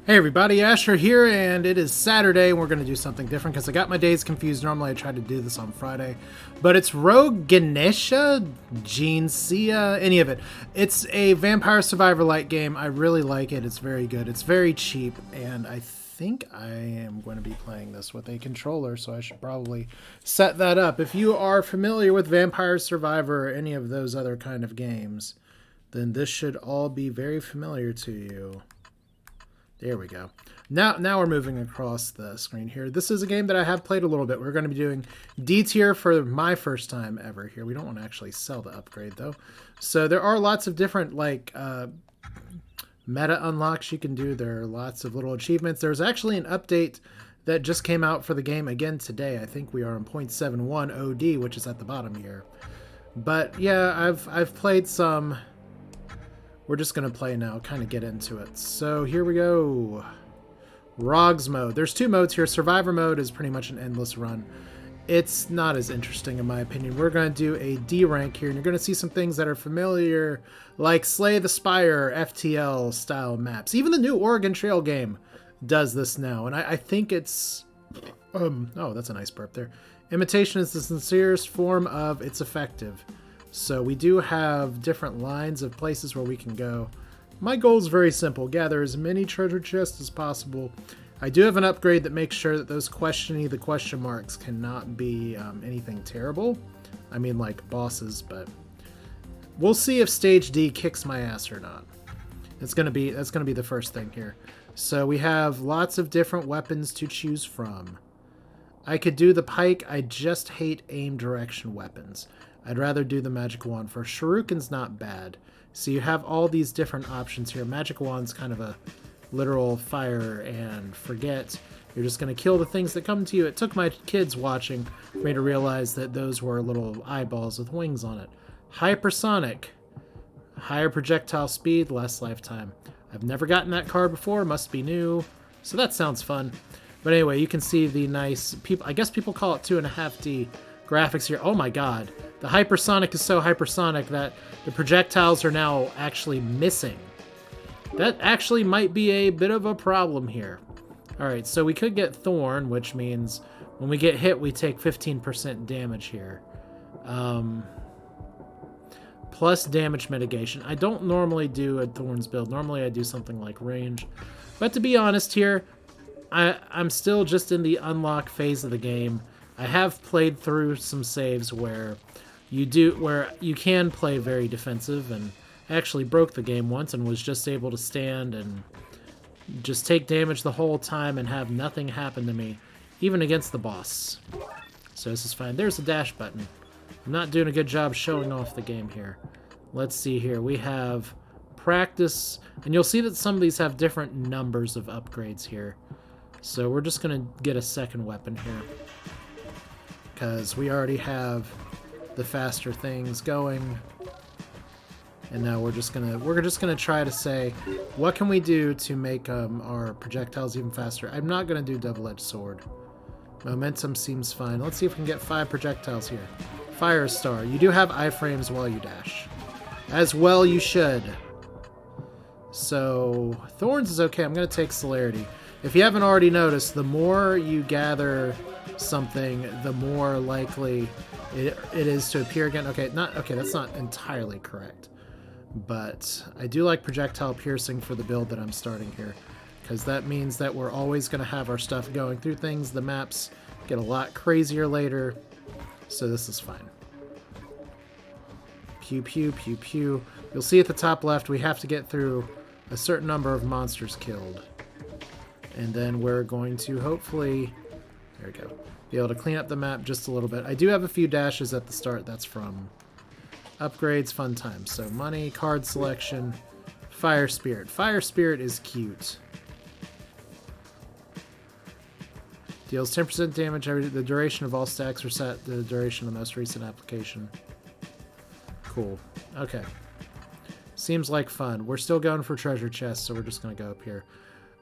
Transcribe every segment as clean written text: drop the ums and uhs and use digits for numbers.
Hey everybody, Asher here, and it is Saturday, and we're going to do something different because I got my days confused. Normally I try to do this on Friday, but it's Rogue Genesia, Genesia, any of it. It's a Vampire Survivor-like game. I really like it. It's very good. It's very cheap, and I think I am going to be playing this with a controller, so I should probably set that up. If you are familiar with Vampire Survivor or any of those other kind of games, then this should all be very familiar to you. There we go. Now we're moving across the screen here. This is a game that I have played a little bit. We're going to be doing D tier for my first time ever here. We don't want to actually sell the upgrade though. So there are lots of different meta unlocks you can do. There are lots of little achievements. There's actually an update that just came out for the game again today. I think we are on 0.71 OD, which is at the bottom here. But yeah, I've played some. We're just going to play now, kind of get into it. So here we go. Rogues mode. There's two modes here. Survivor mode is pretty much an endless run. It's not as interesting in my opinion. We're going to do a D rank here, and you're going to see some things that are familiar, like Slay the Spire, FTL style maps. Even the new Oregon Trail game does this now, and I think it's... oh, that's a nice burp there. Imitation is the sincerest form of it's effective. So we do have different lines of places where we can go. My goal is very simple. Gather as many treasure chests as possible. I do have an upgrade that makes sure that those the question marks cannot be anything terrible. I mean like bosses, but we'll see if stage D kicks my ass or not. That's gonna be the first thing here. So we have lots of different weapons to choose from. I could do the pike. I just hate aim direction weapons. I'd rather do the magic wand first. Shuriken's not bad. So you have all these different options here. Magic wand's kind of a literal fire and forget. You're just going to kill the things that come to you. It took my kids watching for me to realize that those were little eyeballs with wings on it. Hypersonic. Higher projectile speed, less lifetime. I've never gotten that card before. Must be new. So that sounds fun. But anyway, you can see the nice... I guess people call it 2.5D graphics here. Oh my god. The hypersonic is so hypersonic that the projectiles are now actually missing. That actually might be a bit of a problem here. Alright, so we could get Thorn, which means when we get hit, we take 15% damage here. Plus damage mitigation. I don't normally do a Thorns build. Normally I do something like range. But to be honest here, I'm still just in the unlock phase of the game. I have played through some saves where you can play very defensive, and I actually broke the game once and was just able to stand and just take damage the whole time and have nothing happen to me, even against the boss. So this is fine. There's a dash button. I'm not doing a good job showing off the game here. Let's see here. We have practice, and you'll see that some of these have different numbers of upgrades here. So we're just going to get a second weapon here, because we already have the faster things going. And now we're just gonna try to say, what can we do to make our projectiles even faster? I'm not gonna do double-edged sword. Momentum seems fine. Let's see if we can get 5 projectiles here. Fire Star. You do have iframes while you dash. As well you should. So Thorns is okay. I'm gonna take Celerity. If you haven't already noticed, the more you gather something, the more likely it is to appear again. Okay, that's not entirely correct. But I do like projectile piercing for the build that I'm starting here, because that means that we're always going to have our stuff going through things. The maps get a lot crazier later, so this is fine. Pew, pew, pew, pew. You'll see at the top left we have to get through a certain number of monsters killed. And then we're going to hopefully... There we go. Be able to clean up the map just a little bit. I do have a few dashes at the start. That's from upgrades, fun times. So money, card selection, Fire Spirit. Fire Spirit is cute. Deals 10% damage. The duration of all stacks are set. The duration of the most recent application. Cool. Okay. Seems like fun. We're still going for treasure chests, so we're just going to go up here.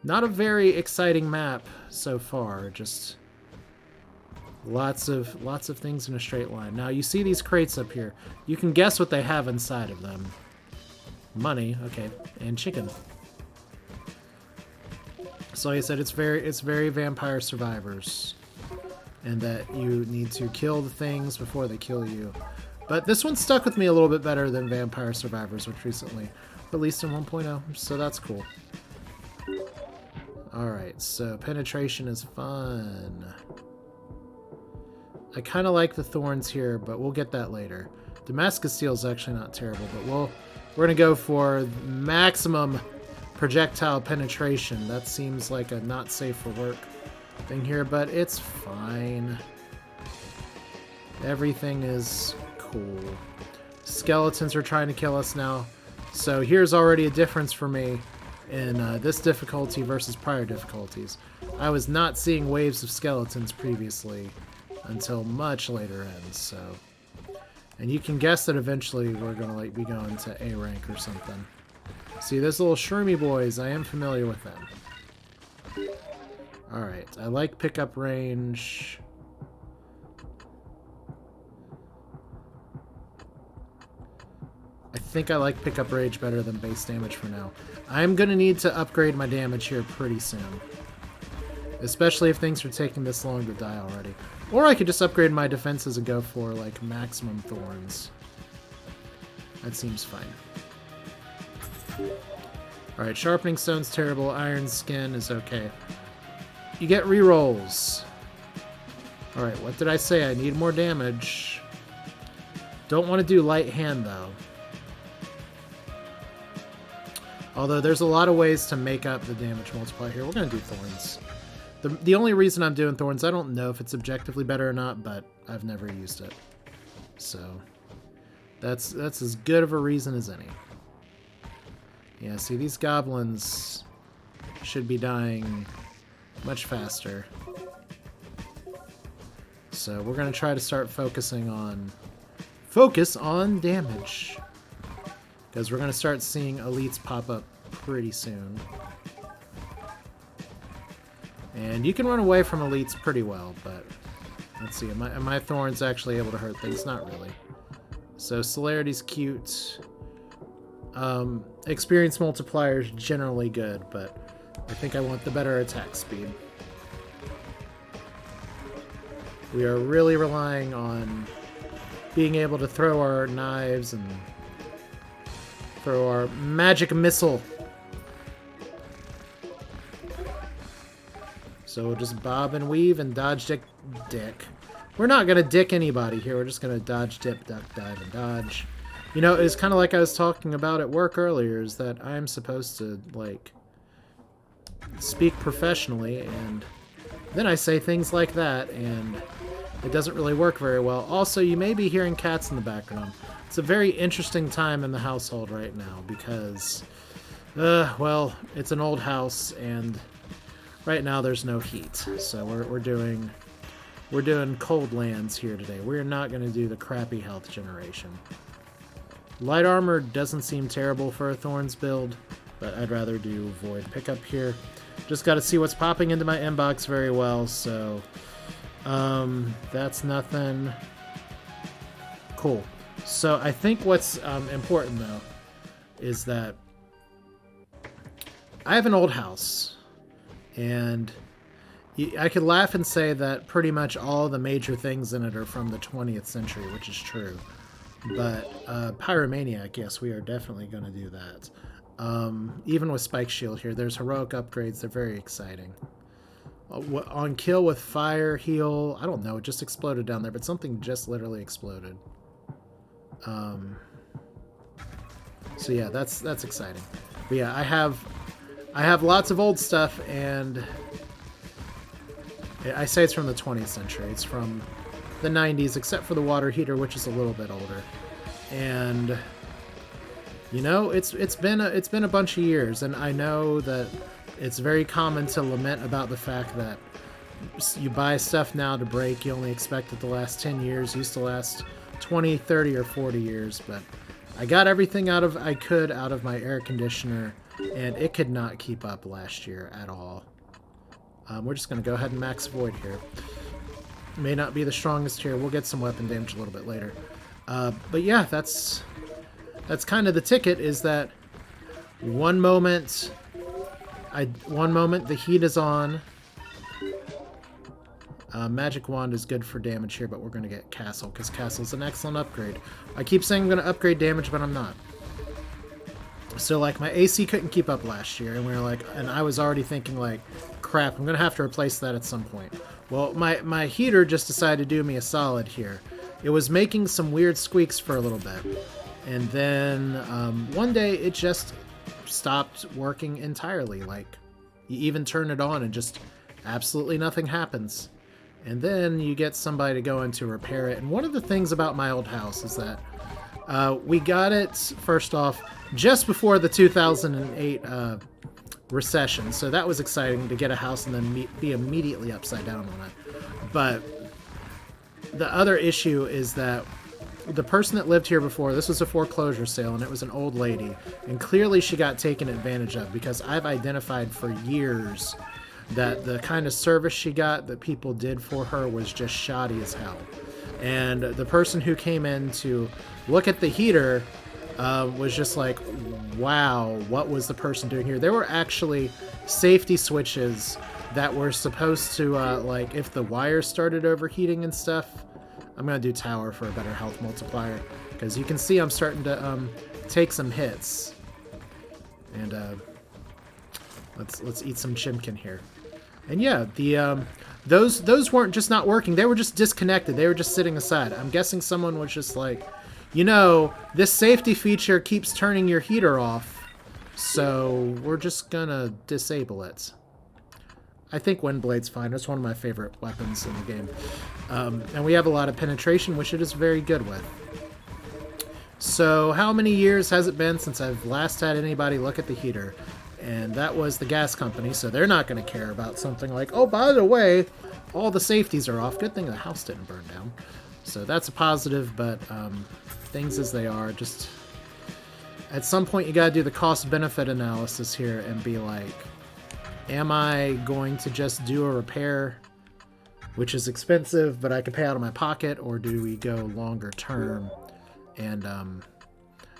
Not a very exciting map so far. Just... Lots of things in a straight line. Now you see these crates up here. You can guess what they have inside of them. Money, okay, and chicken. So like I said, it's very Vampire Survivors, and that you need to kill the things before they kill you. But this one stuck with me a little bit better than Vampire Survivors, which recently released in 1.0, so that's cool. Alright, so penetration is fun. I kind of like the thorns here, but we'll get that later. Damascus steel is actually not terrible, but we're going to go for maximum projectile penetration. That seems like a not safe for work thing here, but it's fine. Everything is cool. Skeletons are trying to kill us now. So here's already a difference for me in this difficulty versus prior difficulties. I was not seeing waves of skeletons previously until much later ends, so... And you can guess that eventually we're going to be going to A rank or something. See, those little shroomy boys, I am familiar with them. Alright, I like pickup range. I think I like pickup range better than base damage for now. I'm going to need to upgrade my damage here pretty soon. Especially if things are taking this long to die already. Or I could just upgrade my defenses and go for, like, maximum thorns. That seems fine. Alright, sharpening stone's terrible. Iron skin is okay. You get rerolls. Alright, what did I say? I need more damage. Don't want to do light hand, though. Although there's a lot of ways to make up the damage multiplier here. We're going to do thorns. The only reason I'm doing thorns, I don't know if it's objectively better or not, but I've never used it. So, that's as good of a reason as any. Yeah, see, these goblins should be dying much faster. So we're going to try to start focusing on... Focus on damage. Because we're going to start seeing elites pop up pretty soon. And you can run away from elites pretty well, but... Let's see, am my thorns actually able to hurt things? Not really. So, celerity's cute. Experience multiplier is generally good, but I think I want the better attack speed. We are really relying on being able to throw our knives and throw our magic missile. So we'll just bob and weave and dodge, dick. We're not going to dick anybody here. We're just going to dodge, dip, duck, dive, and dodge. You know, it's kind of like I was talking about at work earlier, is that I'm supposed to, like, speak professionally, and then I say things like that, and it doesn't really work very well. Also, you may be hearing cats in the background. It's a very interesting time in the household right now, because, well, it's an old house, and... right now, there's no heat, so we're doing cold lands here today. We're not going to do the crappy health generation. Light armor doesn't seem terrible for a Thorns build, but I'd rather do Void pickup here. Just got to see what's popping into my inbox very well, so that's nothing. Cool. So I think what's important, though, is that I have an old house. And I could laugh and say that pretty much all the major things in it are from the 20th century, which is true. But Pyromaniac, yes, we are definitely going to do that. Even with Spike Shield here, there's heroic upgrades. They're very exciting. On kill with fire, heal, I don't know, it just exploded down there, but something just literally exploded. So yeah, that's exciting. But yeah, I have lots of old stuff, and I say it's from the 20th century. It's from the 90s, except for the water heater, which is a little bit older. And you know, it's been a bunch of years, and I know that it's very common to lament about the fact that you buy stuff now to break, you only expect it to last 10 years. It used to last 20, 30, or 40 years, but I got everything I could out of my air conditioner, and it could not keep up last year at all. We're just going to go ahead and max Void here. May not be the strongest here. We'll get some weapon damage a little bit later. But yeah, that's kind of the ticket, is that one moment one moment the heat is on. Magic Wand is good for damage here, but we're going to get Castle, because Castle's an excellent upgrade. I keep saying I'm going to upgrade damage, but I'm not. So, like, my AC couldn't keep up last year, and and I was already thinking, like, crap, I'm going to have to replace that at some point. Well, my heater just decided to do me a solid here. It was making some weird squeaks for a little bit, and then one day it just stopped working entirely. Like, you even turn it on and just absolutely nothing happens. And then you get somebody to go in to repair it. And one of the things about my old house is that we got it, first off, just before the 2008 recession. So that was exciting to get a house and then be immediately upside down on it. But the other issue is that the person that lived here before, this was a foreclosure sale, and it was an old lady. And clearly she got taken advantage of, because I've identified for years that the kind of service she got that people did for her was just shoddy as hell. And the person who came in to look at the heater was just like, wow, what was the person doing here? There were actually safety switches that were supposed to, like, if the wires started overheating and stuff. I'm going to do tower for a better health multiplier, because you can see I'm starting to take some hits. And let's eat some chimkin here. And yeah, the those weren't just not working. They were just disconnected. They were just sitting aside. I'm guessing someone was just like, you know, this safety feature keeps turning your heater off, so we're just gonna disable it. I think Windblade's fine. It's one of my favorite weapons in the game. And we have a lot of penetration, which it is very good with. So how many years has it been since I've last had anybody look at the heater? And that was the gas company, so they're not going to care about something like, oh, by the way, all the safeties are off. Good thing the house didn't burn down. So that's a positive, but things as they are, just at some point you got to do the cost-benefit analysis here and be like, am I going to just do a repair, which is expensive, but I can pay out of my pocket, or do we go longer term and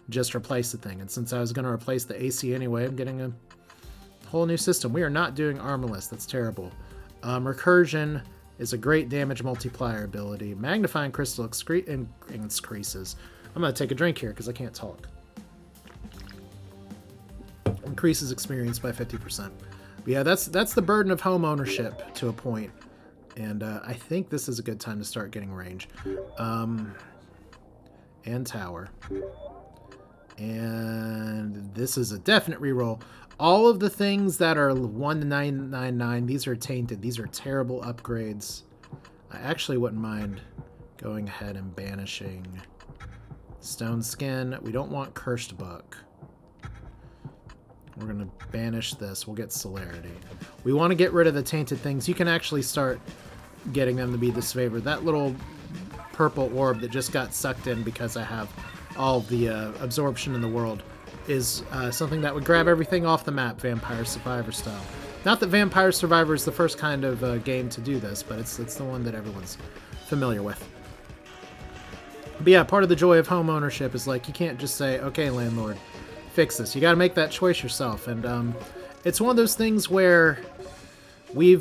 just replace the thing? And since I was going to replace the AC anyway, I'm getting a whole new system. We are not doing Armorless. That's terrible. Recursion is a great damage multiplier ability. Magnifying Crystal increases. I'm going to take a drink here because I can't talk. Increases experience by 50%. But yeah, that's the burden of home ownership to a point. And I think this is a good time to start getting range. And tower. And this is a definite reroll. All of the things that are 1 to 999, these are tainted. These are terrible upgrades. I actually wouldn't mind going ahead and banishing Stone Skin. We don't want Cursed Book. We're going to banish this. We'll get Celerity. We want to get rid of the tainted things. You can actually start getting them to be disfavored. That little purple orb that just got sucked in because I have all the absorption in the world is something that would grab everything off the map, Vampire Survivor style. Not that Vampire Survivor is the first kind of game to do this, but it's the one that everyone's familiar with. But yeah, part of the joy of home ownership is like, you can't just say, okay, landlord, fix this. You got to make that choice yourself. And it's one of those things where we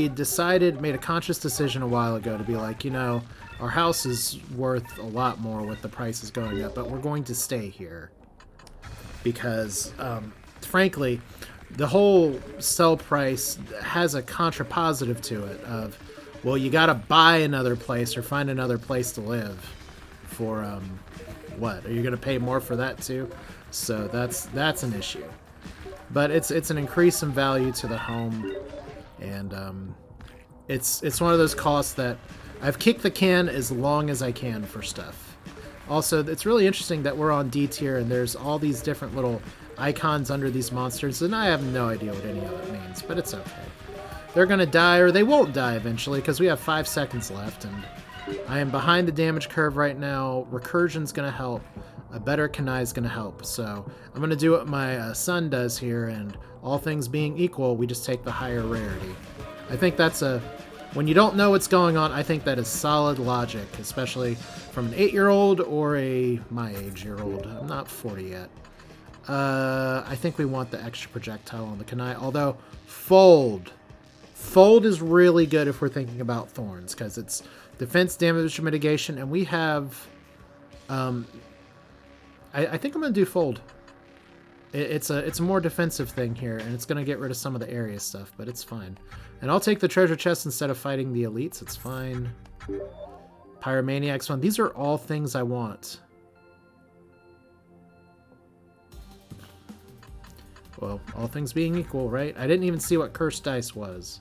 decided, made a conscious decision a while ago to be like, you know, our house is worth a lot more with the prices going up, but we're going to stay here. Because, frankly, the whole sell price has a contrapositive to it of, well, you got to buy another place or find another place to live for, what? Are you going to pay more for that too? So that's an issue. But it's an increase in value to the home, and it's one of those costs that I've kicked the can as long as I can for stuff. Also, it's really interesting that we're on D tier and there's all these different little icons under these monsters, and I have no idea what any of it means, but it's okay. They're going to die, or they won't die eventually, because we have 5 seconds left, and I am behind the damage curve right now. Recursion's going to help. A better Kanai is going to help. So I'm going to do what my son does here, and all things being equal, we just take the higher rarity. I think that's when you don't know what's going on, I think that is solid logic, especially from an 8-year-old or my age year old. I'm not 40 yet. I think we want the extra projectile on the Kanai, although Fold. Fold is really good if we're thinking about Thorns, because it's defense damage mitigation, and we have... I think I'm going to do Fold. It's a more defensive thing here, and it's going to get rid of some of the area stuff, but it's fine. And I'll take the treasure chest instead of fighting the elites. It's fine. Pyromaniac's fun. These are all things I want. Well, all things being equal, right? I didn't even see what cursed dice was.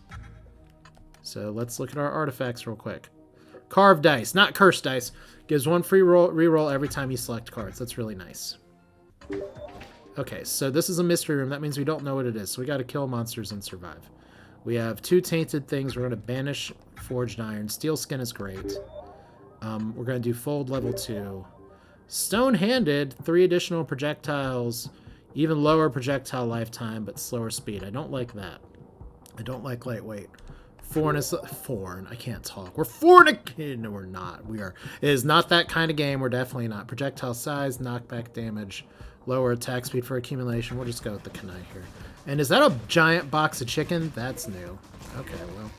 So let's look at our artifacts real quick. Carved dice, not cursed dice. Gives one free reroll every time you select cards. That's really nice. Okay, so this is a mystery room. That means we don't know what it is. So we got to kill monsters and survive. We have 2 tainted things. We're going to banish forged iron. Steel skin is great. We're going to do fold level 2. Stone-handed, 3 additional projectiles. Even lower projectile lifetime, but slower speed. I don't like that. I don't like lightweight. Foreign is... Foreign. I can't talk. We're foreign... No, we're not. We are... It is not that kind of game. We're definitely not. Projectile size, knockback damage, lower attack speed for accumulation. We'll just go with the Kanai here. And is that a giant box of chicken? That's new. Okay, well.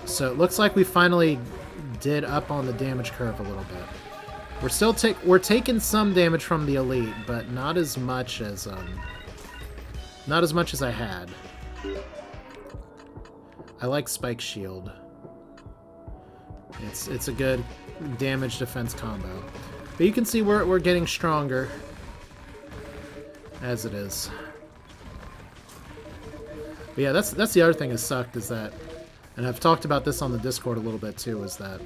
So it looks like we finally did up on the damage curve a little bit. We're still we're taking some damage from the elite, but not as much as I had. I like Spike Shield. It's a good damage defense combo. But you can see we're getting stronger as it is. But yeah, that's the other thing that sucked is that, and I've talked about this on the Discord a little bit too, is that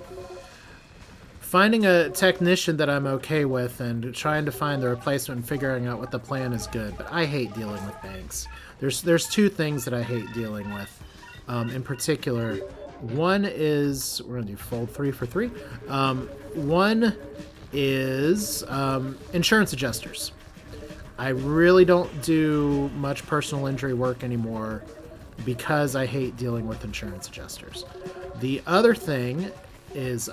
finding a technician that I'm okay with and trying to find the replacement and figuring out what the plan is good. But I hate dealing with banks. There's 2 things that I hate dealing with. In particular, one is... We're going to do fold 3 for 3. One is insurance adjusters. I really don't do much personal injury work anymore because I hate dealing with insurance adjusters. The other thing is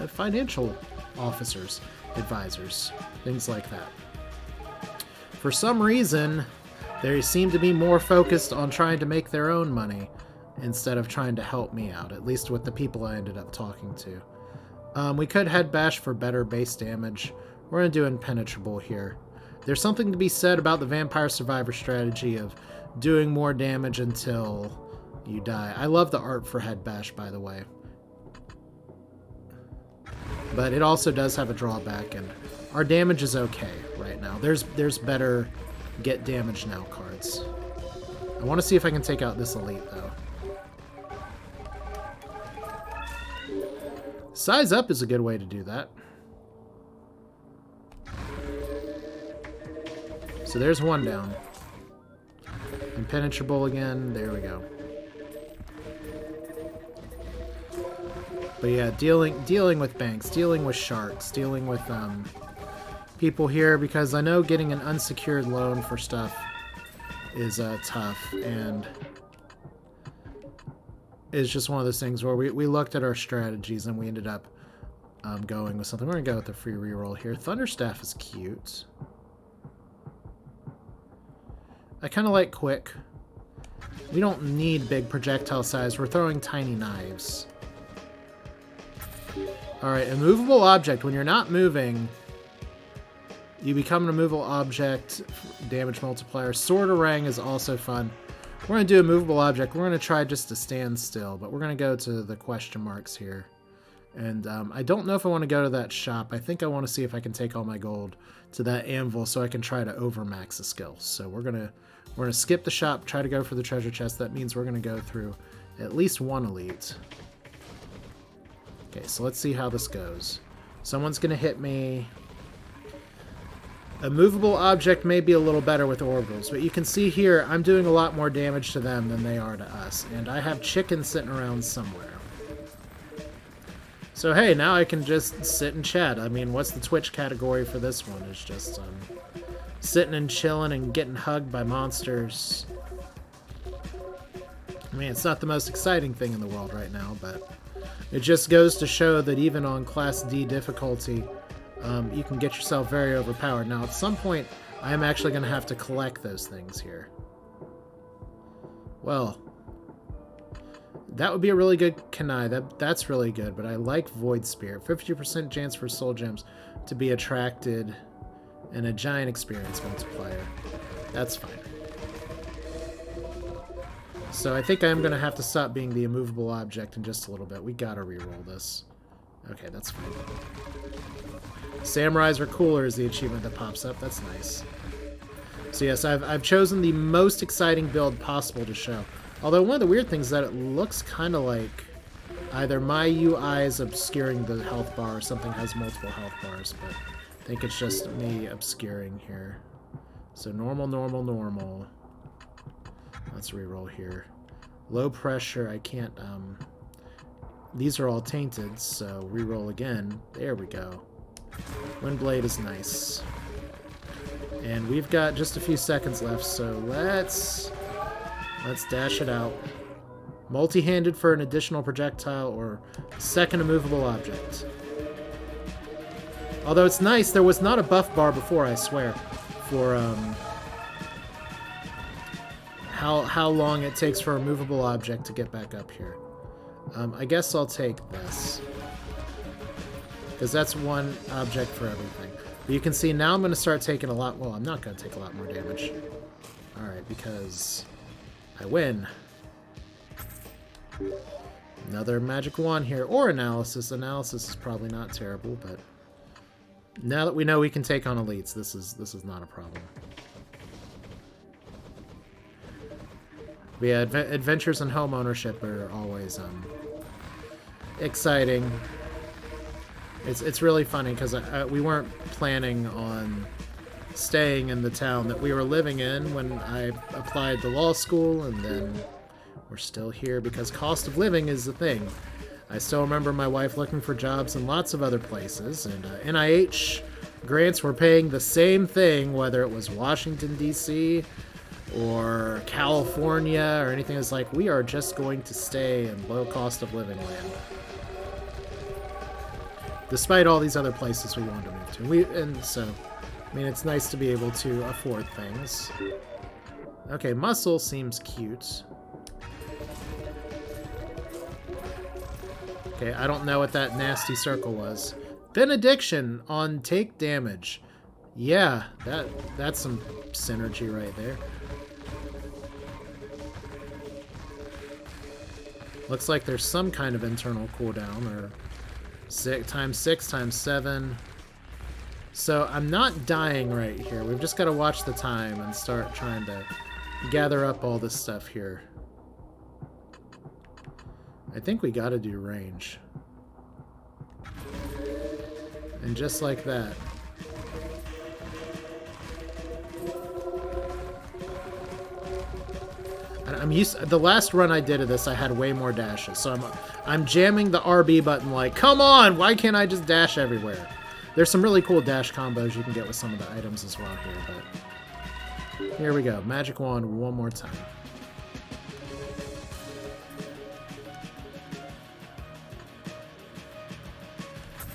financial officers, advisors, things like that. For some reason, they seem to be more focused on trying to make their own money instead of trying to help me out, at least with the people I ended up talking to. We could head bash for better base damage. We're going to do impenetrable here. There's something to be said about the vampire survivor strategy of doing more damage until you die. I love the art for head bash, by the way. But it also does have a drawback, and our damage is okay right now. There's better get damage now cards. I want to see if I can take out this elite, though. Size up is a good way to do that. So there's one down. Impenetrable again. There we go. But yeah, dealing with banks, dealing with sharks, dealing with people here, because I know getting an unsecured loan for stuff is tough, and it's just one of those things where we looked at our strategies and we ended up going with something. We're going to go with the free reroll here. Thunderstaff is cute. I kind of like quick. We don't need big projectile size. We're throwing tiny knives. Alright, immovable object. When you're not moving, you become an immovable object. Damage multiplier. Sword Orang is also fun. We're going to do a movable object. We're going to try just to stand still, but we're going to go to the question marks here. And I don't know if I want to go to that shop. I think I want to see if I can take all my gold to that anvil so I can try to overmax a skill. So we're going to skip the shop, try to go for the treasure chest. That means we're going to go through at least one elite. Okay, so let's see how this goes. Someone's going to hit me. A movable object may be a little better with orbitals, but you can see here I'm doing a lot more damage to them than they are to us, and I have chickens sitting around somewhere. So hey, now I can just sit and chat. I mean, what's the Twitch category for this one? It's just sitting and chilling and getting hugged by monsters. I mean, it's not the most exciting thing in the world right now, but it just goes to show that even on Class D difficulty, you can get yourself very overpowered. Now, at some point, I am actually going to have to collect those things here. Well, that would be a really good Kanai. That's really good, but I like Void Spirit. 50% chance for soul gems to be attracted and a giant experience multiplier. That's fine. So I think I'm going to have to stop being the immovable object in just a little bit. We got to reroll this. Okay, that's fine. Samurais are cooler is the achievement that pops up. That's nice. So yes, I've chosen the most exciting build possible to show. Although one of the weird things is that it looks kind of like either my UI is obscuring the health bar or something has multiple health bars, but I think it's just me obscuring here. So normal, normal, normal. Let's reroll here. Low pressure, I can't, these are all tainted, so reroll again. There we go. Windblade is nice. And we've got just a few seconds left, so let's dash it out. Multi-handed for an additional projectile or second immovable object. Although it's nice, there was not a buff bar before, I swear, for how long it takes for a movable object to get back up here. I guess I'll take this, because that's one object for everything. But you can see now I'm going to start taking a lot... Well, I'm not going to take a lot more damage. Alright, because I win. Another magic wand here, or analysis. Analysis is probably not terrible, but now that we know we can take on elites, this is not a problem. But yeah, adventures and home ownership are always exciting. It's really funny because we weren't planning on staying in the town that we were living in when I applied to law school, and then we're still here because cost of living is the thing. I still remember my wife looking for jobs in lots of other places, and NIH grants were paying the same thing, whether it was Washington, D.C., or California, or anything. It's like, we are just going to stay in low cost of living land. Despite all these other places we wanted to move to. And so, I mean, it's nice to be able to afford things. Okay, muscle seems cute. Okay, I don't know what that nasty circle was. Benediction on take damage. Yeah, that's some synergy right there. Looks like there's some kind of internal cooldown, or times 6 times 7. So I'm not dying right here. We've just got to watch the time and start trying to gather up all this stuff here. I think we got to do range. And just like that. I'm used. The last run I did of this, I had way more dashes, so I'm jamming the RB button like, come on, why can't I just dash everywhere? There's some really cool dash combos you can get with some of the items as well here, but here we go. Magic wand one more time.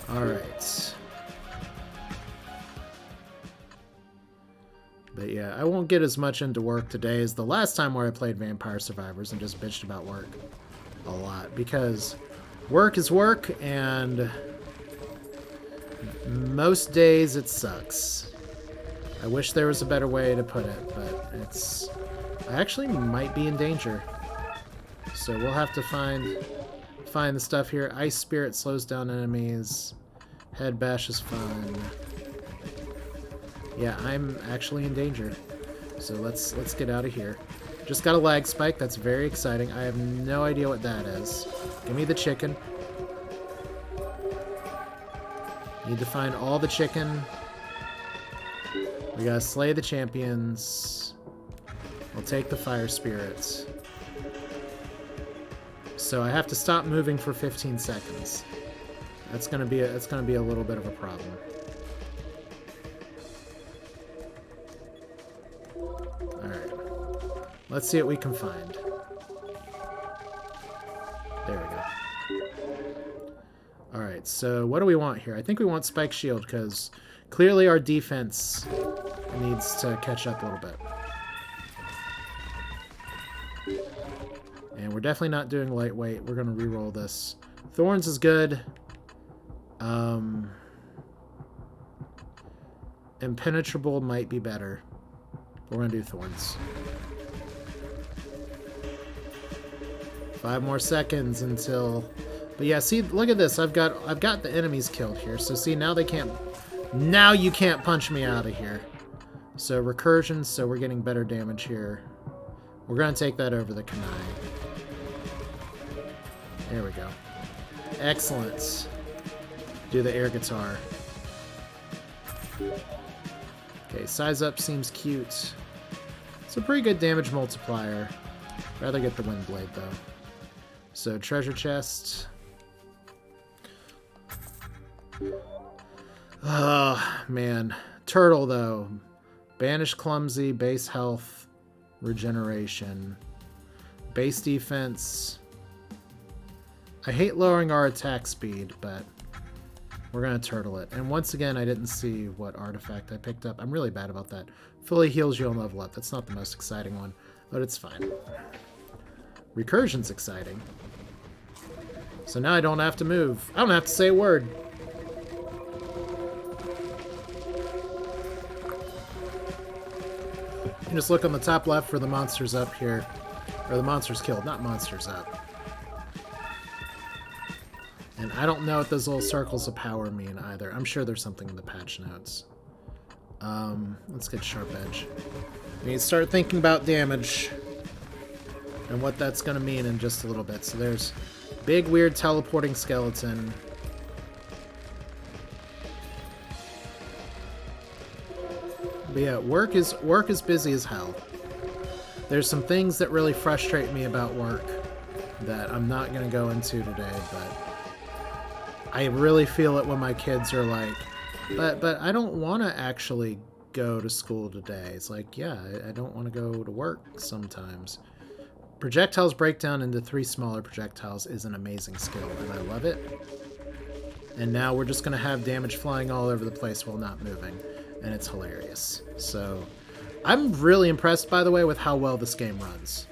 All right. But yeah, I won't get as much into work today as the last time where I played Vampire Survivors and just bitched about work a lot, because work is work, and most days it sucks. I wish there was a better way to put it, but I actually might be in danger. So we'll have to find the stuff here. Ice Spirit slows down enemies. Head bash is fun. Yeah, I'm actually in danger. So let's get out of here. Just got a lag spike. That's very exciting. I have no idea what that is. Give me the chicken. Need to find all the chicken. We gotta slay the champions. We'll take the fire spirits. So I have to stop moving for 15 seconds. That's gonna be a little bit of a problem. Alright. Let's see what we can find. There we go. Alright, Alright, so what do we want here? I think we want Spike Shield, because clearly our defense needs to catch up a little bit. And we're definitely not doing lightweight. We're going to reroll this. Thorns is good. Impenetrable might be better. We're going to do Thorns. 5 more seconds until... But yeah, see, look at this. I've got the enemies killed here. So see, now they can't... Now you can't punch me out of here. So recursion, so we're getting better damage here. We're going to take that over the Kanai. There we go. Excellent. Do the air guitar. Okay, size up seems cute. It's a pretty good damage multiplier. Rather get the wind blade though. So treasure chest. Oh man. Turtle though. Banish clumsy, base health, regeneration, base defense. I hate lowering our attack speed, but we're going to turtle it. And once again, I didn't see what artifact I picked up. I'm really bad about that. Fully heals you and level up. That's not the most exciting one, but it's fine. Recursion's exciting. So now I don't have to move. I don't have to say a word. You just look on the top left for the monsters up here. Or the monsters killed, not monsters up. And I don't know what those little circles of power mean either. I'm sure there's something in the patch notes. Let's get Sharp Edge. We need to start thinking about damage and what that's going to mean in just a little bit. So there's big, weird teleporting skeleton. But yeah, work is busy as hell. There's some things that really frustrate me about work that I'm not going to go into today, but I really feel it when my kids are like, but I don't want to actually go to school today. It's like, yeah, I don't want to go to work sometimes. Projectiles break down into 3 smaller projectiles is an amazing skill, and I love it. And now we're just going to have damage flying all over the place while not moving, and it's hilarious. So I'm really impressed, by the way, with how well this game runs.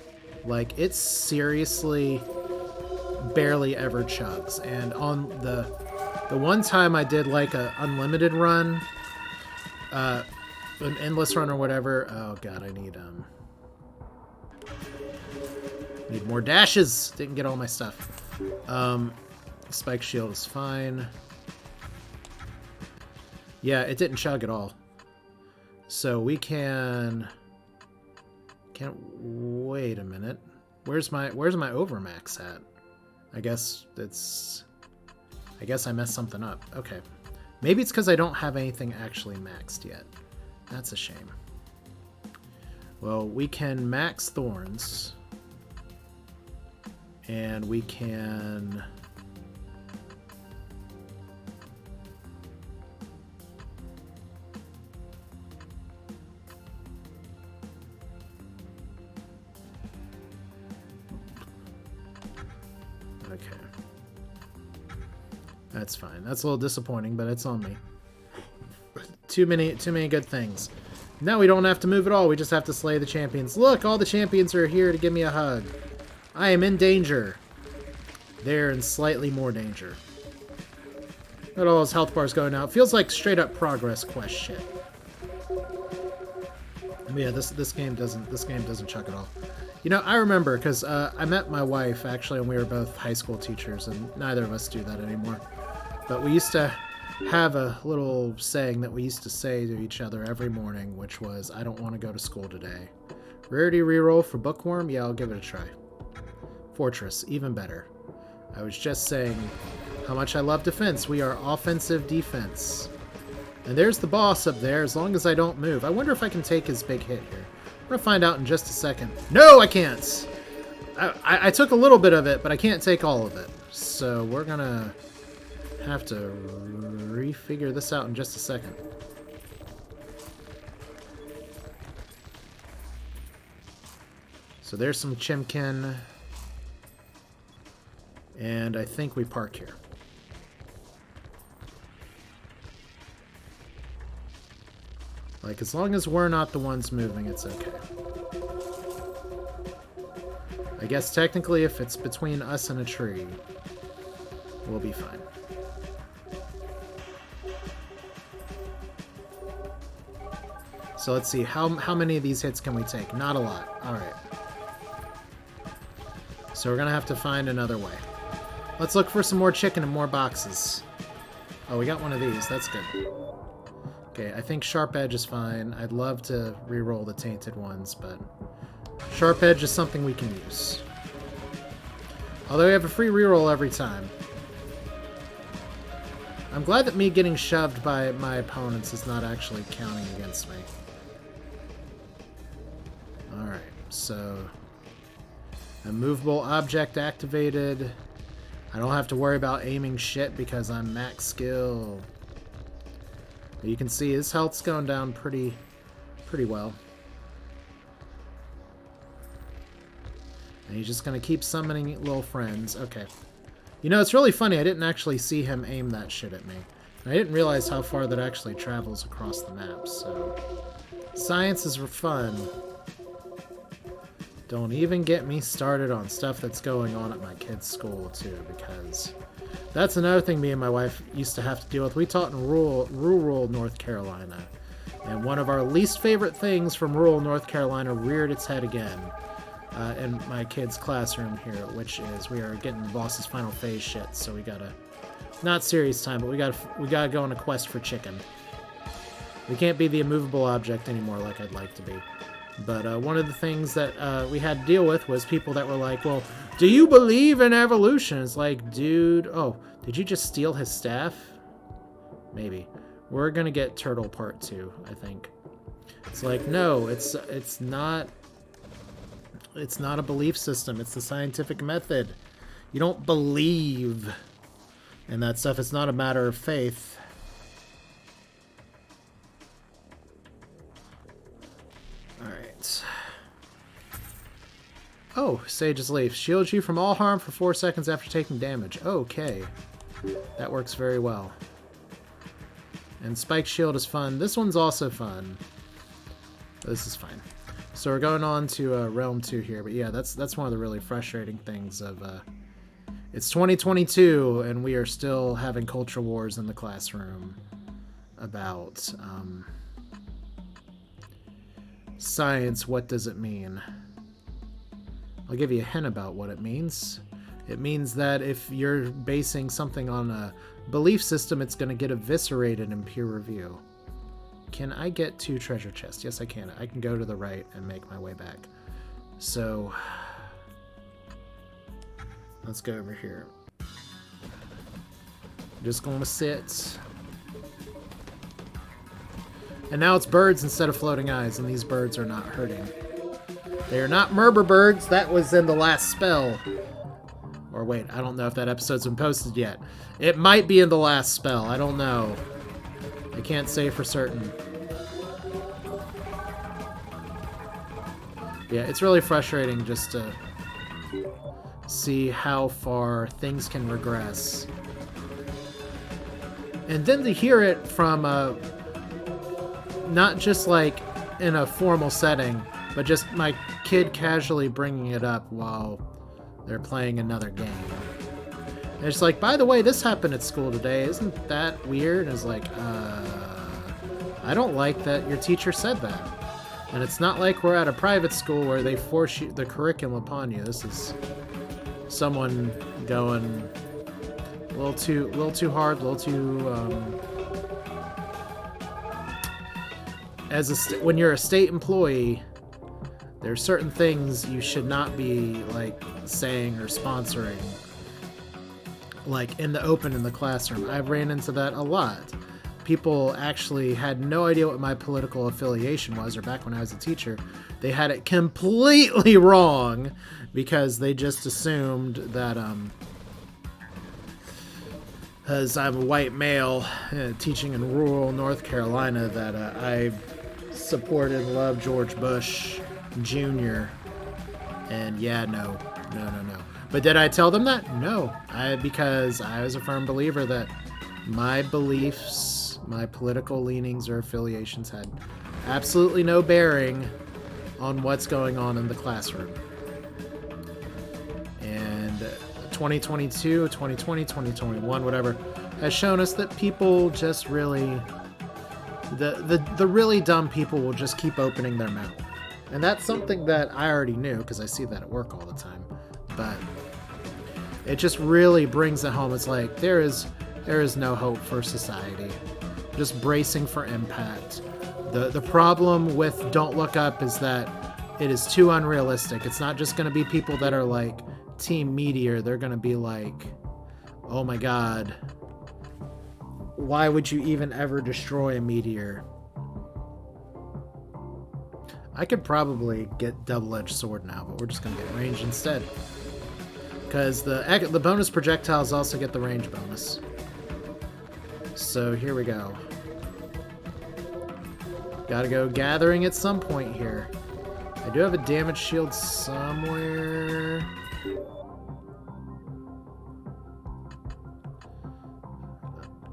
Like, it's seriously barely ever chugs. And on the one time I did like a unlimited run, an endless run or whatever. Oh god, I need more dashes. Didn't get all my stuff. Spike shield is fine. Yeah, it didn't chug at all. So we can't wait a minute. Where's my overmax at? I guess I messed something up. Okay. Maybe it's because I don't have anything actually maxed yet. That's a shame. Well, we can max thorns. And we can... Okay. That's fine. That's a little disappointing, but it's on me. Too many good things. Now we don't have to move at all. We just have to slay the champions. Look, all the champions are here to give me a hug. I am in danger. They're in slightly more danger. Look at all those health bars going out. Feels like straight up progress quest shit. But yeah, this game doesn't chuck at all. You know, I remember because I met my wife actually when we were both high school teachers, and neither of us do that anymore. But we used to have a little saying that we used to say to each other every morning, which was, "I don't want to go to school today." Rarity reroll for Bookworm? Yeah, I'll give it a try. Fortress, even better. I was just saying how much I love defense. We are offensive defense. And there's the boss up there, as long as I don't move. I wonder if I can take his big hit here. We're going to find out in just a second. No, I can't! I took a little bit of it, but I can't take all of it. So we're going to have to refigure this out in just a second. So there's some Chimkin. And I think we park here. Like, as long as we're not the ones moving, it's okay. I guess technically if it's between us and a tree, we'll be fine. So let's see, how many of these hits can we take? Not a lot. Alright. So we're gonna have to find another way. Let's look for some more chicken and more boxes. Oh, we got one of these. That's good. Okay, I think Sharp Edge is fine. I'd love to re-roll the tainted ones, but Sharp Edge is something we can use. Although we have a free reroll every time. I'm glad that me getting shoved by my opponents is not actually counting against me. Alright, so a movable object activated. I don't have to worry about aiming shit because I'm max skill. But you can see his health's going down pretty well. And he's just going to keep summoning little friends. Okay. You know, it's really funny. I didn't actually see him aim that shit at me. And I didn't realize how far that actually travels across the map. So, science is fun. Don't even get me started on stuff that's going on at my kid's school, too, because that's another thing me and my wife used to have to deal with. We taught in rural North Carolina, and one of our least favorite things from rural North Carolina reared its head again in my kid's classroom here, which is we are getting the boss's final phase shit, so we gotta, not serious time, but we gotta go on a quest for chicken. We can't be the immovable object anymore like I'd like to be. But one of the things that we had to deal with was people that were like, well, do you believe in evolution? It's like, dude, oh, did you just steal his staff? Maybe. We're going to get Turtle Part 2, I think. It's like, no, it's not a belief system. It's the scientific method. You don't believe in that stuff. It's not a matter of faith. Alright. Oh, Sage's Leaf. Shields you from all harm for 4 seconds after taking damage. Okay. That works very well. And Spike Shield is fun. This one's also fun. This is fine. So we're going on to Realm 2 here. But yeah, that's one of the really frustrating things of... it's 2022, and we are still having culture wars in the classroom about... science, what does it mean? I'll give you a hint about what it means. It means that if you're basing something on a belief system, it's going to get eviscerated in peer review. Can I get 2 treasure chests? Yes, I can. I can go to the right and make my way back. So, let's go over here. Just going to sit. And now it's birds instead of floating eyes, and these birds are not hurting. They are not Murber birds. That was in the last spell. Or wait, I don't know if that episode's been posted yet. It might be in the last spell. I don't know. I can't say for certain. Yeah, it's really frustrating just to see how far things can regress. And then to hear it from not just like in a formal setting, but just my kid casually bringing it up while they're playing another game. And it's like, by the way, this happened at school today. Isn't that weird? And it's like, I don't like that your teacher said that. And it's not like we're at a private school where they force you the curriculum upon you. This is someone going a little too hard, a little too when you're a state employee, there's certain things you should not be like saying or sponsoring, like in the open in the classroom. I've ran into that a lot. People actually had no idea what my political affiliation was, or back when I was a teacher, they had it completely wrong because they just assumed that as I'm a white male teaching in rural North Carolina that I supported and loved George Bush Jr. And yeah, no. But did I tell them that? No. Because I was a firm believer that my beliefs, my political leanings or affiliations had absolutely no bearing on what's going on in the classroom. And 2022, 2020, 2021, whatever, has shown us that people just really, the really dumb people will just keep opening their mouth. And that's something that I already knew because I see that at work all the time. But it just really brings it home. It's like there is no hope for society. Just bracing for impact. The problem with Don't Look Up is that it is too unrealistic. It's not just going to be people that are like Team Meteor. They're going to be like, oh my god, why would you even ever destroy a meteor? I could probably get double-edged sword now, but we're just going to get range instead. Because the bonus projectiles also get the range bonus. So here we go. Gotta go gathering at some point here. I do have a damage shield somewhere.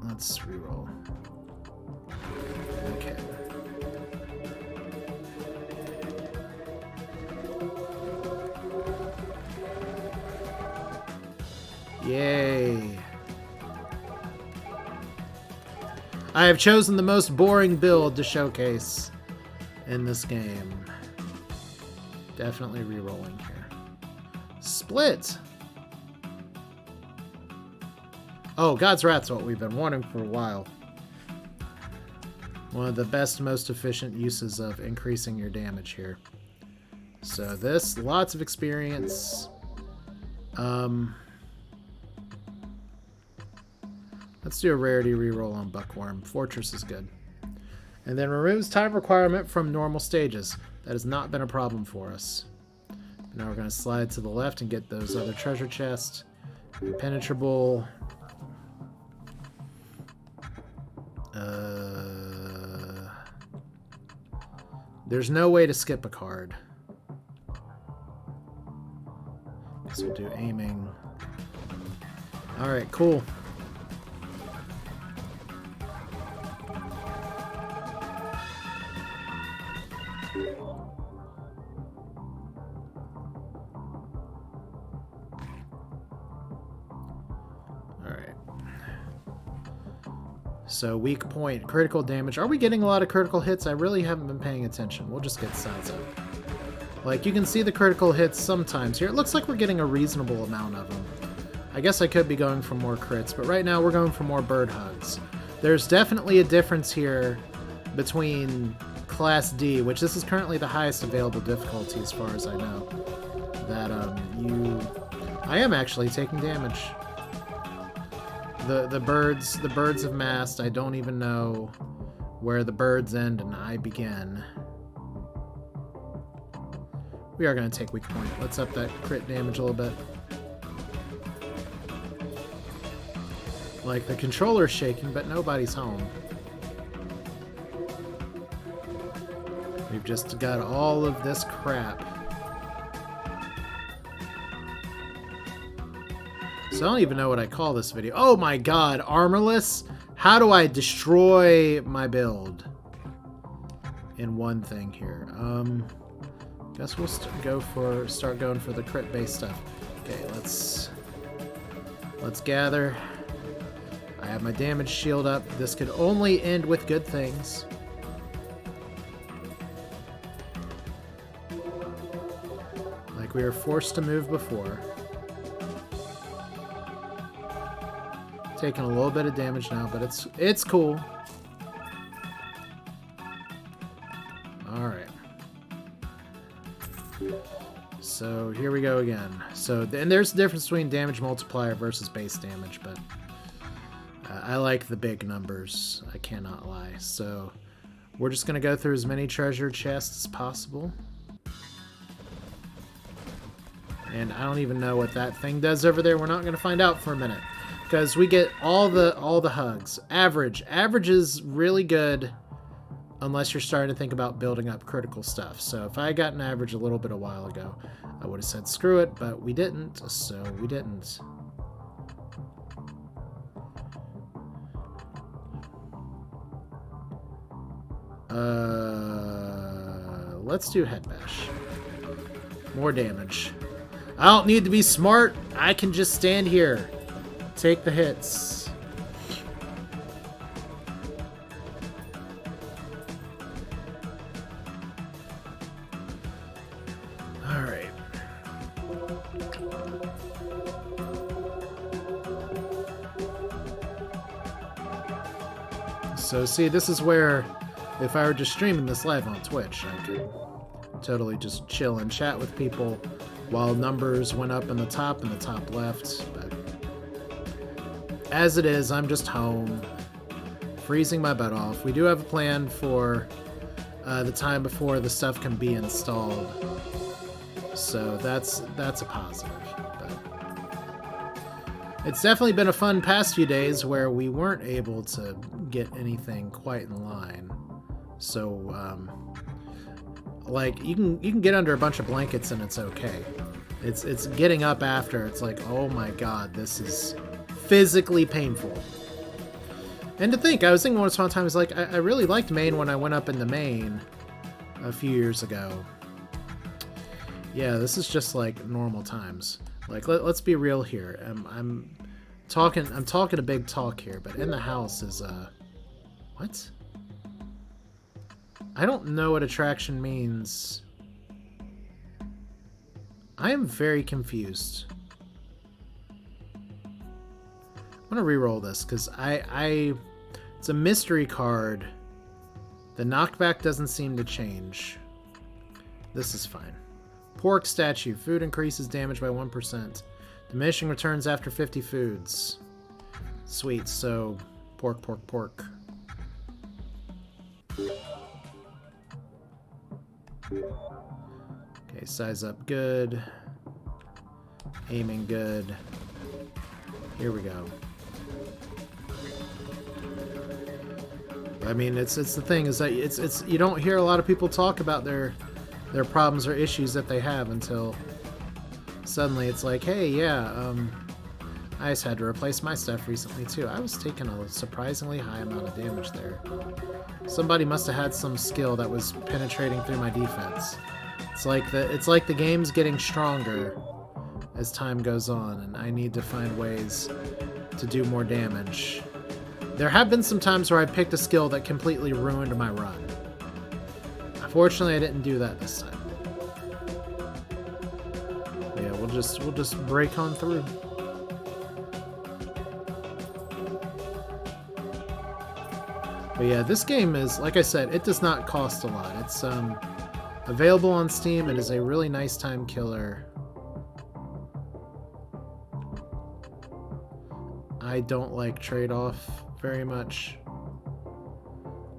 Let's reroll. Okay. Yay. I have chosen the most boring build to showcase in this game. Definitely re-rolling here. Split! Oh, God's Wrath's what we've been wanting for a while. One of the best, most efficient uses of increasing your damage here. So this, lots of experience. Let's do a rarity reroll on Buckworm. Fortress is good. And then removes time requirement from normal stages. That has not been a problem for us. Now we're going to slide to the left and get those other treasure chests. Impenetrable. There's no way to skip a card. Guess we'll do aiming. Alright, cool. So weak point, critical damage. Are we getting a lot of critical hits? I really haven't been paying attention. We'll just get sides up. Like, you can see the critical hits sometimes here. It looks like we're getting a reasonable amount of them. I guess I could be going for more crits, but right now we're going for more bird hugs. There's definitely a difference here between Class D, which this is currently the highest available difficulty as far as I know. That, I am actually taking damage. The birds have massed. I don't even know where the birds end and I begin. We are going to take weak point. Let's up that crit damage a little bit. Like, the controller's shaking, but nobody's home. We've just got all of this crap. So I don't even know what I call this video. Oh my god, armorless? How do I destroy my build? In one thing here. Guess we'll start going for the crit based stuff. Okay, let's gather. I have my damage shield up. This could only end with good things. Like we were forced to move before. Taking a little bit of damage now, but it's cool. Alright. So here we go again. So, and there's a difference between damage multiplier versus base damage, but I like the big numbers. I cannot lie. So we're just going to go through as many treasure chests as possible. And I don't even know what that thing does over there. We're not going to find out for a minute. Because we get all the hugs. Average is really good unless you're starting to think about building up critical stuff. So if I got an average a little bit a while ago, I would have said screw it, but we didn't, so we didn't. Let's do head bash. More damage. I don't need to be smart. I can just stand here. Take the hits. Alright. So see, this is where, if I were just streaming this live on Twitch, I could totally just chill and chat with people while numbers went up in the top left. But as it is, I'm just home, freezing my butt off. We do have a plan for the time before the stuff can be installed, so that's a positive. But it's definitely been a fun past few days where we weren't able to get anything quite in line. So like you can get under a bunch of blankets and it's okay. It's getting up after, it's like, oh my god, this is physically painful. And to think, I was thinking once upon a time, is like, I really liked Maine when I went up into Maine a few years ago. Yeah, this is just like normal times. Like, let's be real here. I'm talking a big talk here, but in the house is what? I don't know what attraction means. I am very confused. I'm gonna re-roll this because it's a mystery card. The knockback doesn't seem to change. This is fine. Pork statue. Food increases damage by 1%. Diminishing returns after 50 foods. Sweet. So pork, pork, pork. Okay, size up good. Aiming good. Here we go. I mean, it's the thing is that it's you don't hear a lot of people talk about their problems or issues that they have until suddenly it's like, hey, yeah, I just had to replace my stuff recently too. I was taking a surprisingly high amount of damage there. Somebody must have had some skill that was penetrating through my defense. It's like the game's getting stronger as time goes on, and I need to find ways to do more damage. There have been some times where I picked a skill that completely ruined my run. Fortunately, I didn't do that this time. Yeah, we'll just break on through. But yeah, this game is, like I said, it does not cost a lot. It's available on Steam. It is a really nice time killer. I don't like trade-off very much.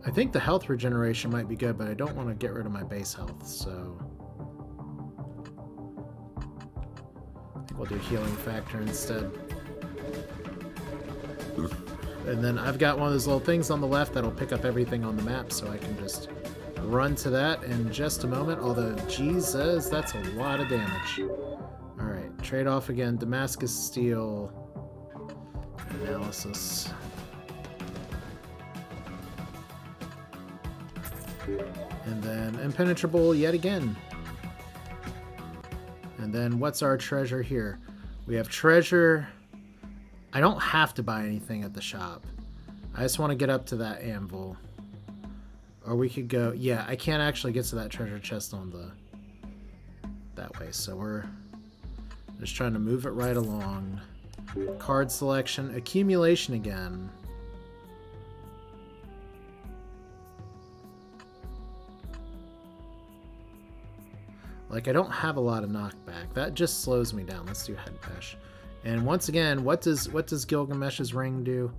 I think the health regeneration might be good, but I don't want to get rid of my base health, so I think we'll do healing factor instead. And then I've got one of those little things on the left that'll pick up everything on the map, so I can just run to that in just a moment. Although, Jesus, that's a lot of damage. Alright, trade off again. Damascus Steel. Analysis. And then impenetrable yet again. And then what's our treasure here? We have treasure. I don't have to buy anything at the shop. I just want to get up to that anvil. Or we could go... Yeah, I can't actually get to that treasure chest on that way. So we're just trying to move it right along. Card selection. Accumulation again. Like, I don't have a lot of knockback. That just slows me down. Let's do head bash. And once again, what does Gilgamesh's ring do?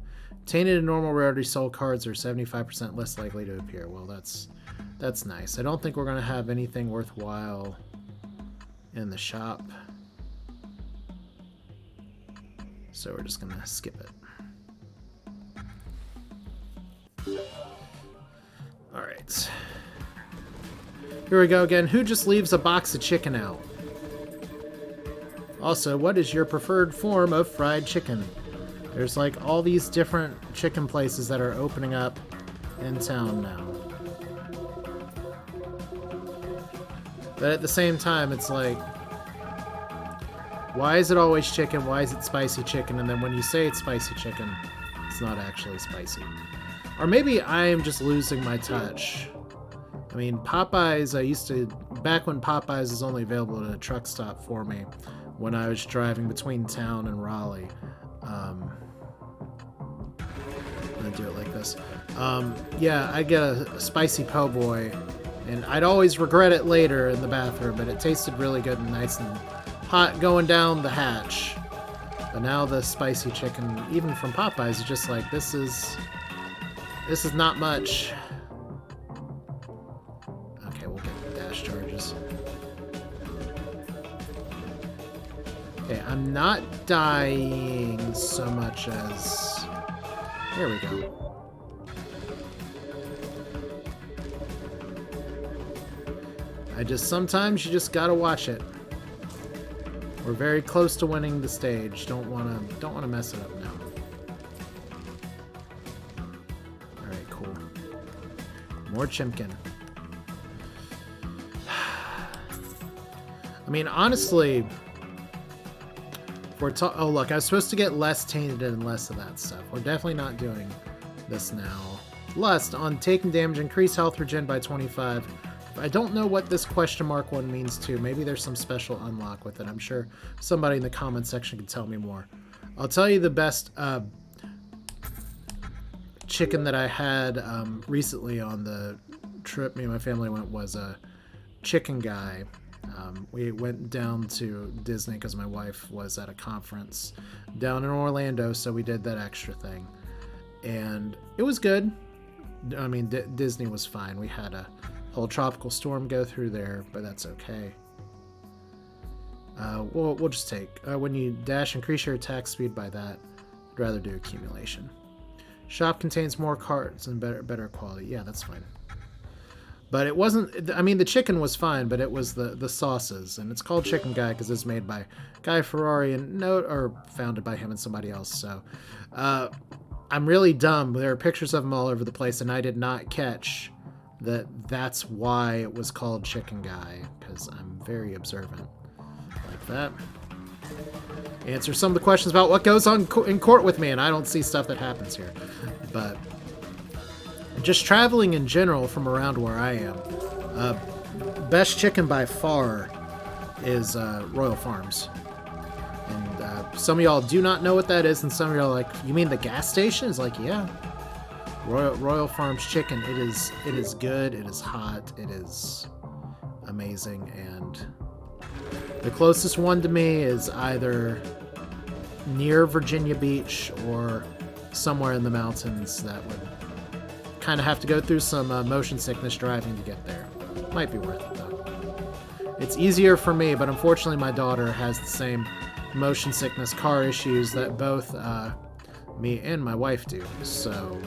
Tainted and normal rarity soul cards are 75% less likely to appear. Well, that's nice. I don't think we're going to have anything worthwhile in the shop. So we're just going to skip it. Alright. Here we go again. Who just leaves a box of chicken out? Also, what is your preferred form of fried chicken? There's like all these different chicken places that are opening up in town now. But at the same time, it's like, why is it always chicken? Why is it spicy chicken? And then when you say it's spicy chicken, it's not actually spicy. Or maybe I am just losing my touch. I mean, Popeyes, I used to, back when Popeyes was only available at a truck stop for me, when I was driving between town and Raleigh. I'm gonna do it like this. Yeah, I'd get a spicy po' boy, and I'd always regret it later in the bathroom, but it tasted really good and nice and hot going down the hatch. But now the spicy chicken, even from Popeyes, is just like, this is not much. Okay, we'll get dash charges. Okay, I'm not dying so much as... There we go. Sometimes you just gotta watch it. We're very close to winning the stage. Don't wanna mess it up now. Alright, cool. More Chimkin. I mean, honestly... Oh, look, I was supposed to get less tainted and less of that stuff. We're definitely not doing this now. Lust, on taking damage, increase health regen by 25. I don't know what this question mark one means too. Maybe there's some special unlock with it. I'm sure somebody in the comment section can tell me more. I'll tell you the best chicken that I had recently on the trip me and my family went was a chicken guy. We went down to Disney because my wife was at a conference down in Orlando, so we did that extra thing. And it was good. I mean, Disney was fine. We had a whole tropical storm go through there, but that's okay. We'll just take... when you dash, increase your attack speed by that. I'd rather do accumulation. Shop contains more cards and better quality. Yeah, that's fine. But it wasn't... I mean, the chicken was fine, but it was the sauces. And it's called Chicken Guy because it's made by Guy Ferrari or founded by him and somebody else. So, I'm really dumb. There are pictures of him all over the place, and I did not catch that's why it was called Chicken Guy, because I'm very observant. Like that. Answer some of the questions about what goes on in court with me, and I don't see stuff that happens here. But... just traveling in general from around where I am, best chicken by far is Royal Farms. And some of y'all do not know what that is, and some of y'all are like, you mean the gas station? It's like, yeah. Royal Farms chicken, it is good, it is hot, it is amazing, and the closest one to me is either near Virginia Beach or somewhere in the mountains that would kind of have to go through some motion sickness driving to get there. Might be worth it though. It's easier for me, but unfortunately my daughter has the same motion sickness car issues that both me and my wife do. So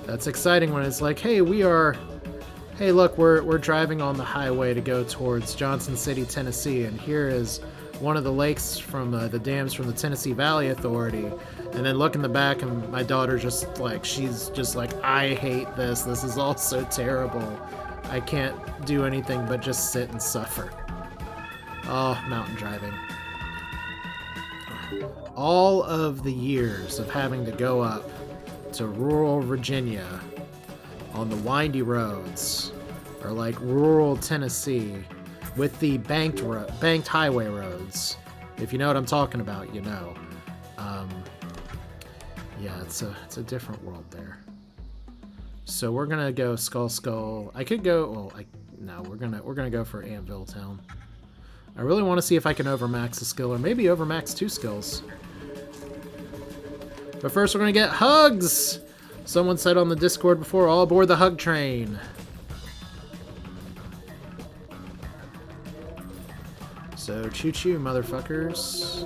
that's exciting when it's like, hey, look, we're driving on the highway to go towards Johnson City, Tennessee, and here is one of the lakes from the dams from the Tennessee Valley Authority. And then look in the back, and my daughter she's just like, I hate this. This is all so terrible. I can't do anything but just sit and suffer. Oh, mountain driving. All of the years of having to go up to rural Virginia on the windy roads, or like rural Tennessee with the banked highway roads. If you know what I'm talking about, you know. Yeah, it's a different world there. So we're gonna go Skull. I could go. Well, no, we're gonna go for Antvil Town. I really want to see if I can overmax a skill, or maybe overmax 2 skills. But first, we're gonna get hugs. Someone said on the Discord before, all aboard the hug train. So choo-choo, motherfuckers.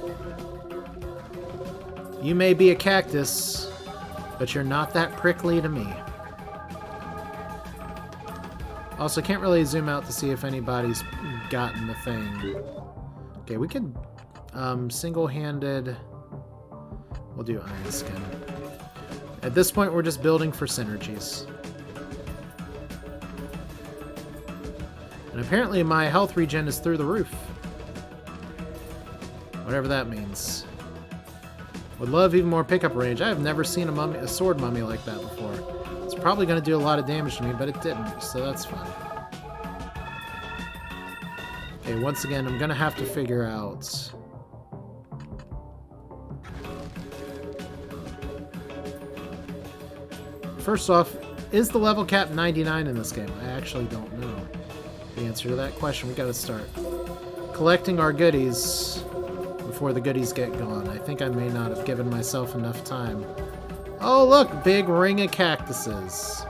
You may be a cactus, but you're not that prickly to me. Also, can't really zoom out to see if anybody's gotten the thing. Okay, we could single-handed... We'll do Iron Skin. At this point, we're just building for synergies. And And apparently my health regen is through the roof. Whatever that means. Would love even more pickup range. I have never seen a sword mummy like that before. It's probably going to do a lot of damage to me, but it didn't, so that's fine. Okay, once again, I'm going to have to figure out... First off, is the level cap 99 in this game? I actually don't know the answer to that question. We got to start collecting our goodies before the goodies get gone. I think I may not have given myself enough time. Oh, look! Big ring of cactuses.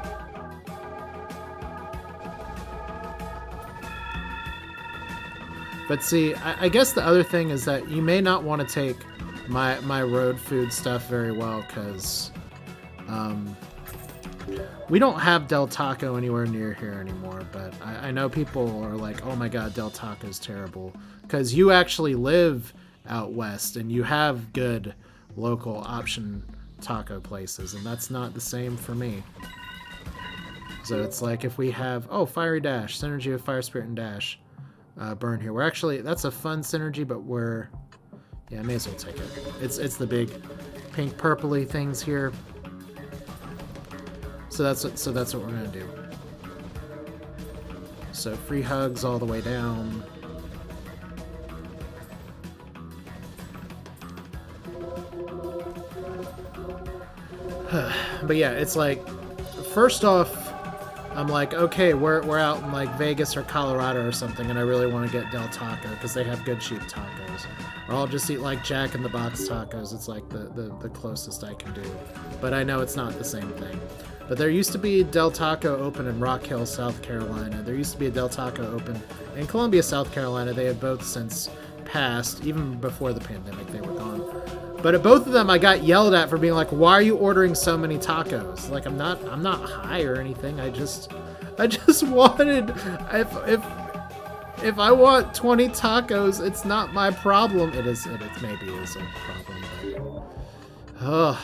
But see, I guess the other thing is that you may not want to take my road food stuff very well, because we don't have Del Taco anywhere near here anymore, but I know people are like, oh my god, Del Taco's terrible. Because you actually live out west, and you have good local option taco places, and that's not the same for me. So it's like if we have, oh, Fiery Dash, synergy of Fire Spirit and Dash, burn here. We're actually, that's a fun synergy, but we're, yeah, I may as well take it. It's the big pink purpley things here. So that's what we're gonna do. So free hugs all the way down. But yeah, it's like, first off, I'm like, okay, we're out in like Vegas or Colorado or something, and I really want to get Del Taco because they have good cheap tacos. Or I'll just eat like Jack in the Box tacos. It's like the closest I can do. But I know it's not the same thing. But there used to be Del Taco open in Rock Hill, South Carolina. There used to be a Del Taco open in Columbia, South Carolina. They have both since passed. Even before the pandemic, they were gone. But at both of them, I got yelled at for being like, "Why are you ordering so many tacos?" Like, I'm not high or anything. I just wanted, if I want 20 tacos, it's not my problem. It maybe is a problem, but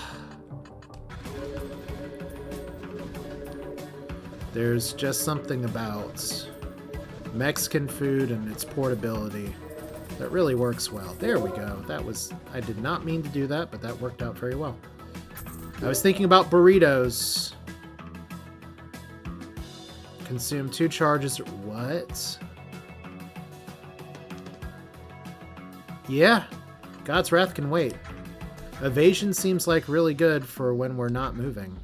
there's just something about Mexican food and its portability that really works well. There we go. I did not mean to do that, but that worked out very well. I was thinking about burritos. Consume 2 charges. What? Yeah. God's Wrath can wait. Evasion seems like really good for when we're not moving.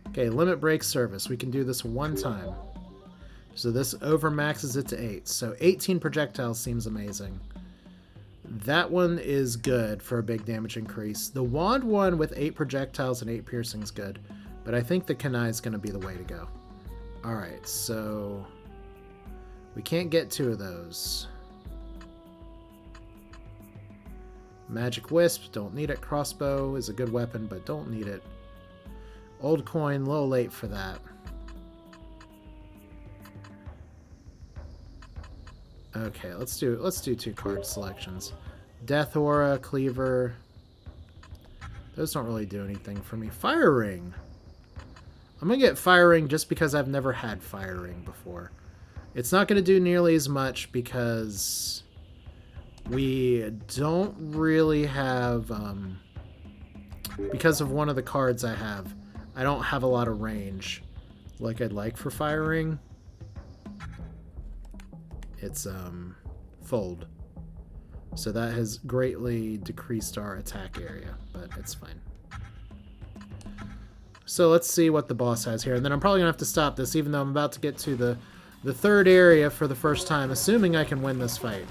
Okay, limit break service. We can do this one time. So this overmaxes it to 8. So 18 projectiles seems amazing. That one is good for a big damage increase. The wand one with 8 projectiles and 8 piercing is good. But I think the Kanai is going to be the way to go. Alright, so we can't get 2 of those. Magic Wisp, don't need it. Crossbow is a good weapon, but don't need it. Old coin, a little late for that. Okay, let's do 2 card selections. Death Aura, Cleaver. Those don't really do anything for me. Fire Ring. I'm gonna get Fire Ring just because I've never had Fire Ring before. It's not gonna do nearly as much because we don't really have, because of one of the cards I have, I don't have a lot of range like I'd like for Fire Ring. It's fold, so that has greatly decreased our attack area, but it's fine. So let's see what the boss has here, and then I'm probably gonna have to stop this, even though I'm about to get to the third area for the first time, assuming I can win this fight.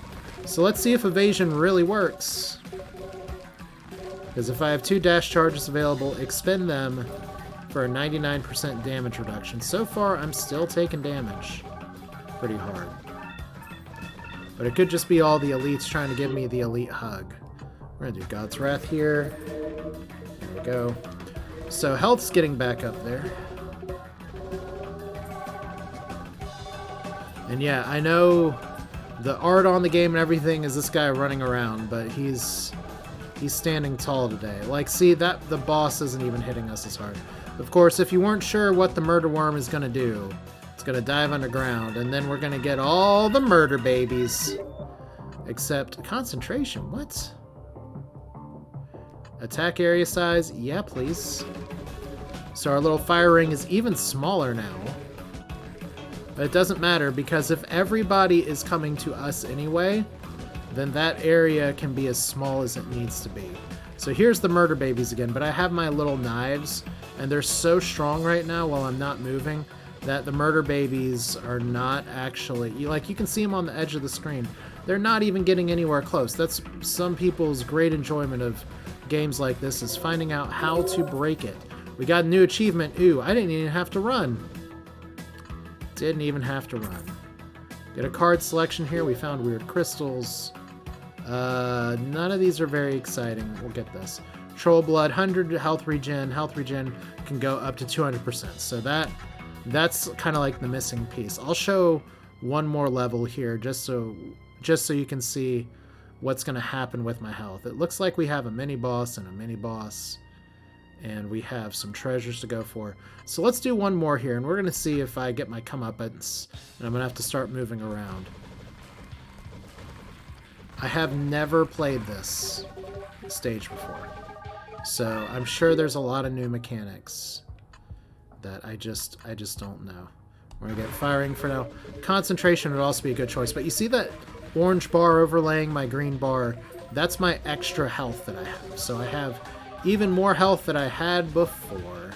So let's see if evasion really works, because if I have 2 dash charges available, expend them for a 99% damage reduction. So far, I'm still taking damage pretty hard. But it could just be all the elites trying to give me the elite hug. We're going to do God's Wrath here. There we go. So health's getting back up there. And yeah, I know the art on the game and everything is this guy running around, but he's standing tall today. Like, see, that the boss isn't even hitting us as hard. Of course, if you weren't sure what the Murder Worm is going to do It's gonna dive underground, and then we're gonna get all the murder babies. Except concentration, what? Attack area size, yeah, please. So our little fire ring is even smaller now. But it doesn't matter, because if everybody is coming to us anyway, then that area can be as small as it needs to be. So here's the murder babies again, but I have my little knives, and they're so strong right now while I'm not moving that the murder babies are not actually... Like, you can see them on the edge of the screen. They're not even getting anywhere close. That's some people's great enjoyment of games like this, is finding out how to break it. We got a new achievement. Ooh, I didn't even have to run. Didn't even have to run. Get a card selection here. We found weird crystals. None of these are very exciting. We'll get this. Troll blood, 100 health regen. Health regen can go up to 200%. So that's kind of like the missing piece. I'll show one more level here just so you can see what's going to happen with my health. It looks like we have a mini boss and a mini boss, and we have some treasures to go for. So let's do one more here, and we're going to see if I get my comeuppance, and I'm going to have to start moving around. I have never played this stage before, so I'm sure there's a lot of new mechanics that I just don't know. We're going to get firing for now. Concentration would also be a good choice, but you see that orange bar overlaying my green bar? That's my extra health that I have. So I have even more health than I had before.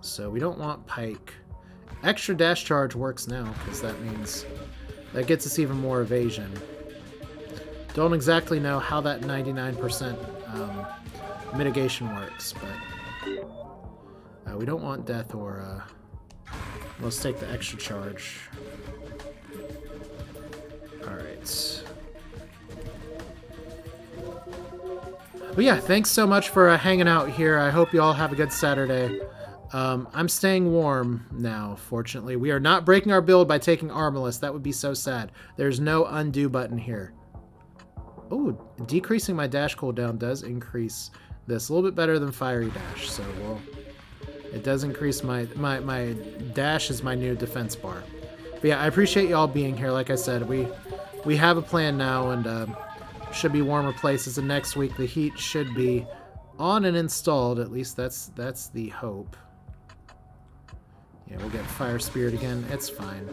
So we don't want Pike. Extra dash charge works now, because that means that gets us even more evasion. Don't exactly know how that 99% mitigation works, but we don't want death or... let's take the extra charge. Alright. But yeah, thanks so much for hanging out here. I hope you all have a good Saturday. I'm staying warm now, fortunately. We are not breaking our build by taking Armorless. That would be so sad. There's no undo button here. Oh, decreasing my dash cooldown does increase this. A little bit better than Fiery Dash, so it does increase my dash is my new defense bar. But yeah, I appreciate y'all being here. Like I said, we have a plan now, and should be warmer places, and next week the heat should be on and installed. At least that's the hope. Yeah, we'll get Fire Spirit again. It's fine.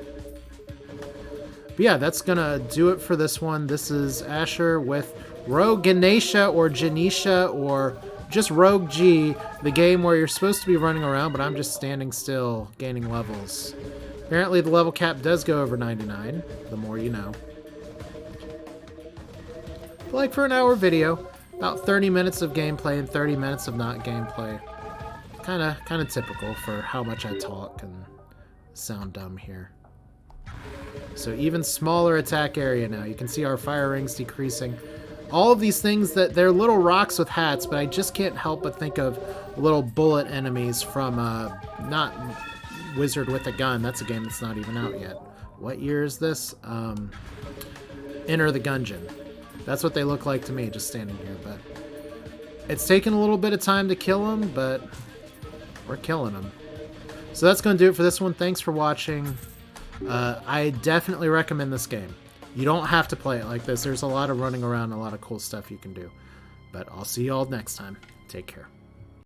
But yeah, that's gonna do it for this one. This is Asher with Rogue Genesia or Genesia or just Rogue G, the game where you're supposed to be running around, but I'm just standing still, gaining levels. Apparently the level cap does go over 99, the more you know. But like for an hour video, about 30 minutes of gameplay and 30 minutes of not gameplay. Kinda typical for how much I talk and sound dumb here. So even smaller attack area now. You can see our fire rings decreasing. All of these things, that they're little rocks with hats, but I just can't help but think of little bullet enemies from, not Wizard with a Gun. That's a game that's not even out yet. What year is this? Enter the Gungeon. That's what they look like to me, just standing here. But it's taken a little bit of time to kill them, but we're killing them. So that's going to do it for this one. Thanks for watching. I definitely recommend this game. You don't have to play it like this. There's a lot of running around, a lot of cool stuff you can do. But I'll see you all next time. Take care.